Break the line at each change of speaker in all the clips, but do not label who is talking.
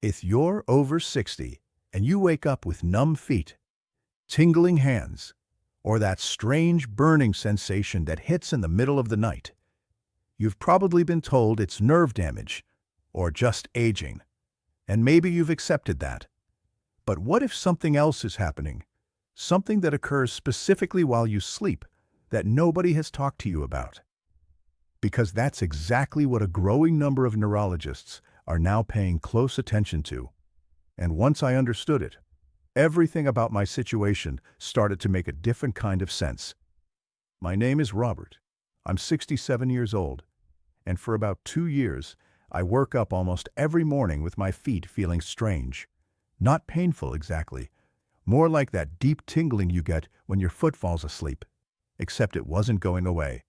If you're over 60 and you wake up with numb feet, tingling hands, or that strange burning sensation that hits in the middle of the night, you've probably been told it's nerve damage or just aging, and maybe you've accepted that. But what if something else is happening? Something that occurs specifically while you sleep that nobody has talked to you about? Because that's exactly what a growing number of neurologists are now paying close attention to. And once I understood it, everything about my situation started to make a different kind of sense. My name is Robert. I'm 67 years old, and for about 2 years, I woke up almost every morning with my feet feeling strange. Not painful exactly, more like that deep tingling you get when your foot falls asleep, except it wasn't going away.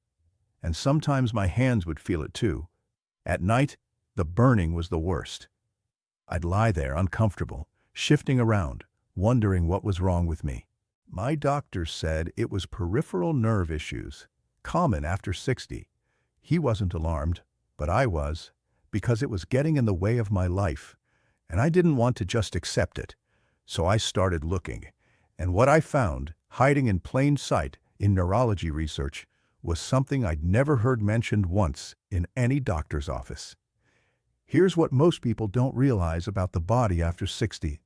And sometimes my hands would feel it too. At night, the burning was the worst. I'd lie there uncomfortable, shifting around, wondering what was wrong with me. My doctor said it was peripheral nerve issues, common after 60. He wasn't alarmed, but I was, because it was getting in the way of my life, and I didn't want to just accept it. So I started looking, and what I found, hiding in plain sight in neurology research, was something I'd never heard mentioned once in any doctor's office. Here's what most people don't realize about the body after 60.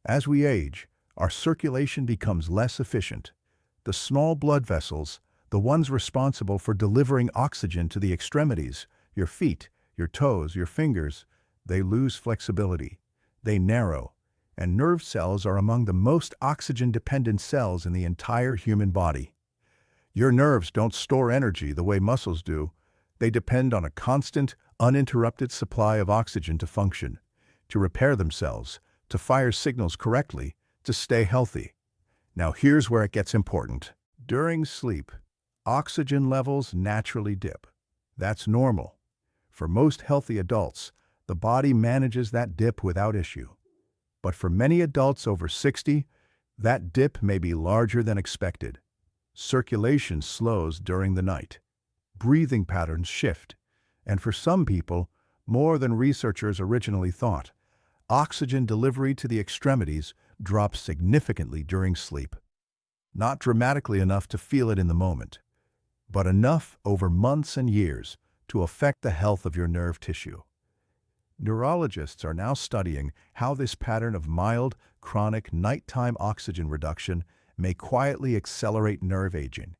As we age, our circulation becomes less efficient. The small blood vessels, the ones responsible for delivering oxygen to the extremities, your feet, your toes, your fingers, they lose flexibility. They narrow, and nerve cells are among the most oxygen-dependent cells in the entire human body. Your nerves don't store energy the way muscles do. They depend on a constant, uninterrupted supply of oxygen to function, to repair themselves, to fire signals correctly, to stay healthy. Now here's where it gets important. During sleep, oxygen levels naturally dip. That's normal. For most healthy adults, the body manages that dip without issue. But for many adults over 60, that dip may be larger than expected. Circulation slows during the night. Breathing patterns shift. And for some people, more than researchers originally thought, oxygen delivery to the extremities drops significantly during sleep. Not dramatically enough to feel it in the moment, but enough over months and years to affect the health of your nerve tissue. Neurologists are now studying how this pattern of mild, chronic nighttime oxygen reduction may quietly accelerate nerve aging,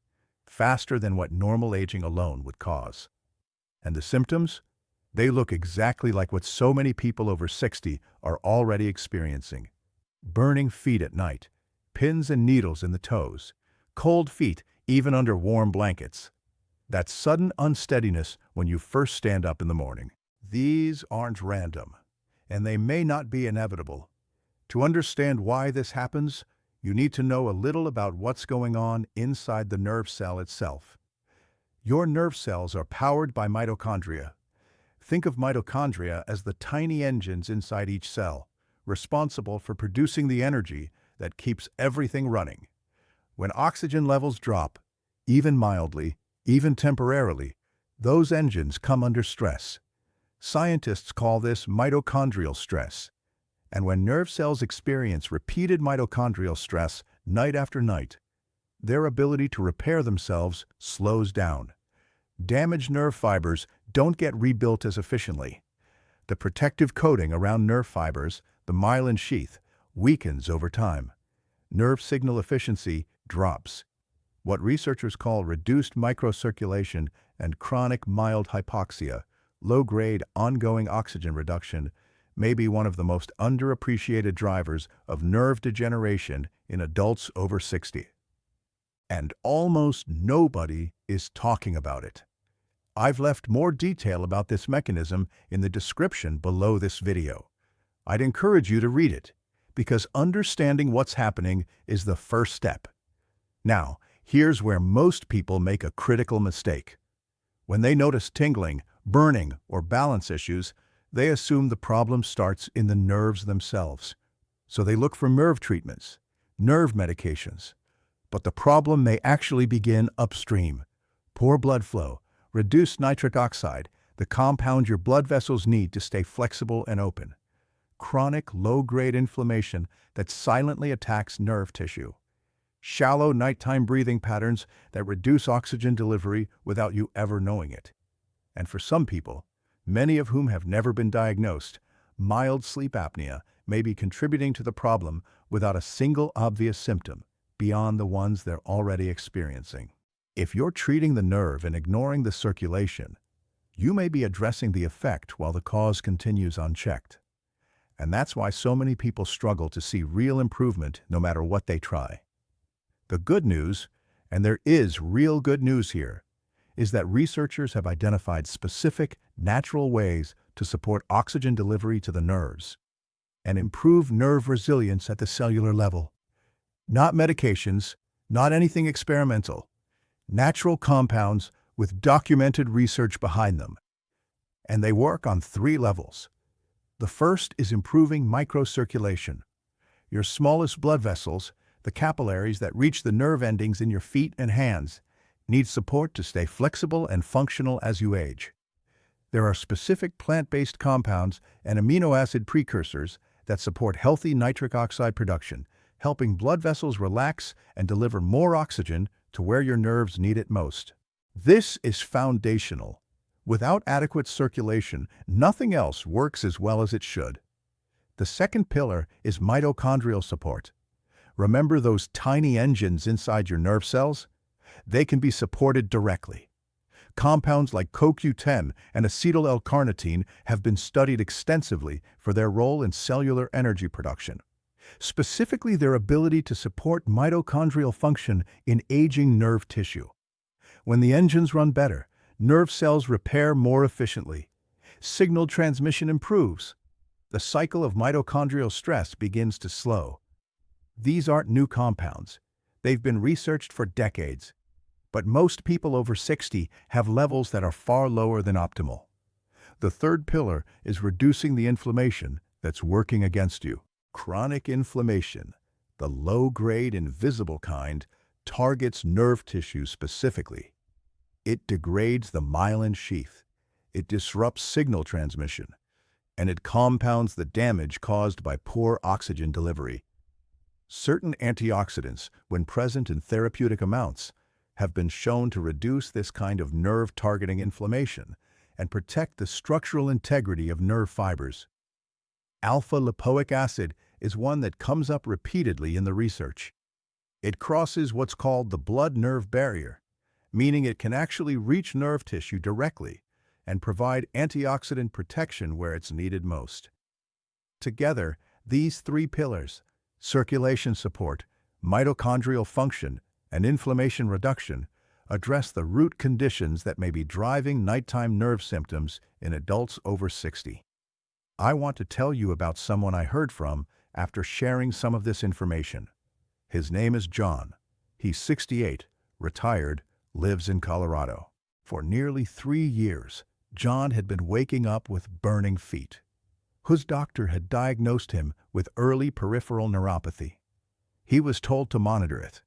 faster than what normal aging alone would cause. And the symptoms? They look exactly like what so many people over 60 are already experiencing. Burning feet at night, pins and needles in the toes, cold feet even under warm blankets. That sudden unsteadiness when you first stand up in the morning. These aren't random, and they may not be inevitable. To understand why this happens, you need to know a little about what's going on inside the nerve cell itself. Your nerve cells are powered by mitochondria. Think of mitochondria as the tiny engines inside each cell, responsible for producing the energy that keeps everything running. When oxygen levels drop, even mildly, even temporarily, those engines come under stress. Scientists call this mitochondrial stress. And when nerve cells experience repeated mitochondrial stress night after night, their ability to repair themselves slows down. Damaged nerve fibers don't get rebuilt as efficiently. The protective coating around nerve fibers, the myelin sheath, weakens over time. Nerve signal efficiency drops. What researchers call reduced microcirculation and chronic mild hypoxia, low-grade ongoing oxygen reduction, may be one of the most underappreciated drivers of nerve degeneration in adults over 60. And almost nobody is talking about it. I've left more detail about this mechanism in the description below this video. I'd encourage you to read it, because understanding what's happening is the first step. Now, here's where most people make a critical mistake. When they notice tingling, burning, or balance issues, they assume the problem starts in the nerves themselves. So they look for nerve treatments, nerve medications. But the problem may actually begin upstream. Poor blood flow, reduced nitric oxide, the compound your blood vessels need to stay flexible and open. chronic low-grade inflammation that silently attacks nerve tissue. Shallow nighttime breathing patterns that reduce oxygen delivery without you ever knowing it. And for some people, many of whom have never been diagnosed, mild sleep apnea may be contributing to the problem without a single obvious symptom beyond the ones they're already experiencing. If you're treating the nerve and ignoring the circulation, you may be addressing the effect while the cause continues unchecked. And that's why so many people struggle to see real improvement no matter what they try. The good news, and there is real good news here, is that researchers have identified specific, natural ways to support oxygen delivery to the nerves and improve nerve resilience at the cellular level. Not medications, not anything experimental. Natural compounds with documented research behind them. And they work on 3 levels. The first is improving microcirculation. Your smallest blood vessels, the capillaries that reach the nerve endings in your feet and hands, need support to stay flexible and functional as you age. There are specific plant-based compounds and amino acid precursors that support healthy nitric oxide production, helping blood vessels relax and deliver more oxygen to where your nerves need it most. This is foundational. Without adequate circulation, nothing else works as well as it should. The second pillar is mitochondrial support. Remember those tiny engines inside your nerve cells? They can be supported directly. Compounds like CoQ10 and acetyl L-carnitine have been studied extensively for their role in cellular energy production, specifically their ability to support mitochondrial function in aging nerve tissue. When the engines run better, nerve cells repair more efficiently. Signal transmission improves. The cycle of mitochondrial stress begins to slow. These aren't new compounds. They've been researched for decades. But most people over 60 have levels that are far lower than optimal. The third pillar is reducing the inflammation that's working against you. Chronic inflammation, the low-grade invisible kind, targets nerve tissue specifically. It degrades the myelin sheath, it disrupts signal transmission, and it compounds the damage caused by poor oxygen delivery. Certain antioxidants, when present in therapeutic amounts, have been shown to reduce this kind of nerve-targeting inflammation and protect the structural integrity of nerve fibers. Alpha-lipoic acid is one that comes up repeatedly in the research. It crosses what's called the blood-nerve barrier, meaning it can actually reach nerve tissue directly and provide antioxidant protection where it's needed most. Together, these 3 pillars, circulation support, mitochondrial function, and inflammation reduction, address the root conditions that may be driving nighttime nerve symptoms in adults over 60. I want to tell you about someone I heard from after sharing some of this information. His name is John. He's 68, retired, lives in Colorado. For nearly 3 years, John had been waking up with burning feet. His doctor had diagnosed him with early peripheral neuropathy. He was told to monitor it.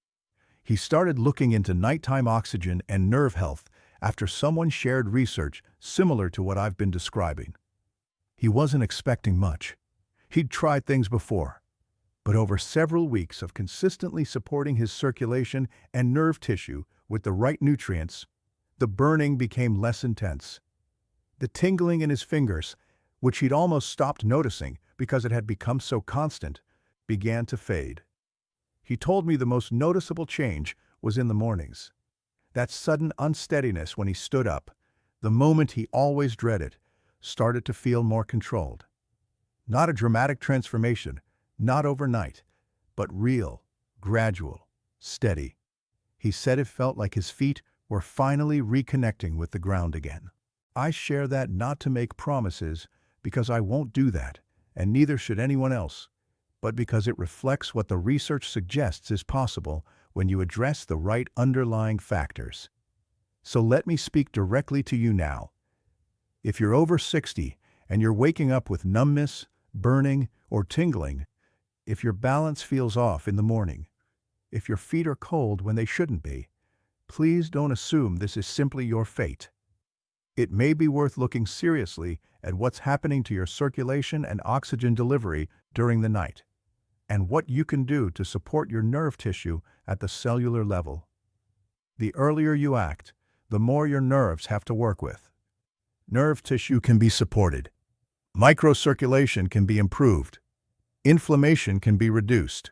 He started looking into nighttime oxygen and nerve health after someone shared research similar to what I've been describing. He wasn't expecting much. He'd tried things before, but over several weeks of consistently supporting his circulation and nerve tissue with the right nutrients, the burning became less intense. The tingling in his fingers, which he'd almost stopped noticing because it had become so constant, began to fade. He told me the most noticeable change was in the mornings. That sudden unsteadiness when he stood up, the moment he always dreaded, started to feel more controlled. Not a dramatic transformation, not overnight, but real, gradual, steady. He said it felt like his feet were finally reconnecting with the ground again. I share that not to make promises, because I won't do that, and neither should anyone else, but because it reflects what the research suggests is possible when you address the right underlying factors. So let me speak directly to you now. If you're over 60 and you're waking up with numbness, burning, or tingling, if your balance feels off in the morning, if your feet are cold when they shouldn't be, please don't assume this is simply your fate. It may be worth looking seriously at what's happening to your circulation and oxygen delivery during the night, and what you can do to support your nerve tissue at the cellular level. The earlier you act, the more your nerves have to work with. Nerve tissue can be supported. Microcirculation can be improved. Inflammation can be reduced.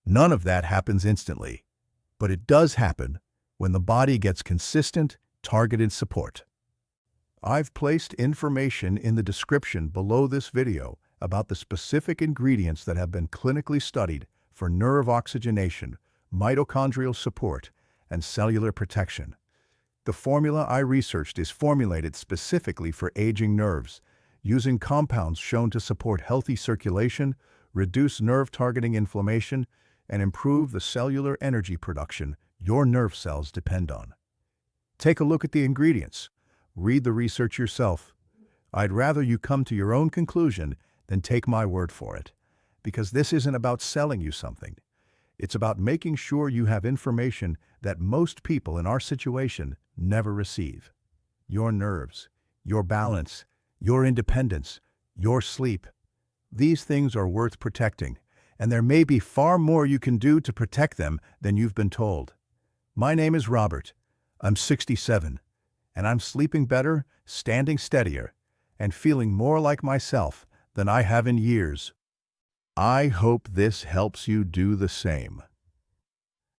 None of that happens instantly, but it does happen when the body gets consistent, targeted support. I've placed information in the description below this video about the specific ingredients that have been clinically studied for nerve oxygenation, mitochondrial support, and cellular protection. The formula I researched is formulated specifically for aging nerves, using compounds shown to support healthy circulation, reduce nerve-targeting inflammation, and improve the cellular energy production your nerve cells depend on. Take a look at the ingredients. Read the research yourself. I'd rather you come to your own conclusion than take my word for it, because this isn't about selling you something. It's about making sure you have information that most people in our situation never receive. Your nerves, your balance, your independence, your sleep. These things are worth protecting, and there may be far more you can do to protect them than you've been told. My name is Robert. I'm 67, and I'm sleeping better, standing steadier, and feeling more like myself than I have in years. I hope this helps you do the same.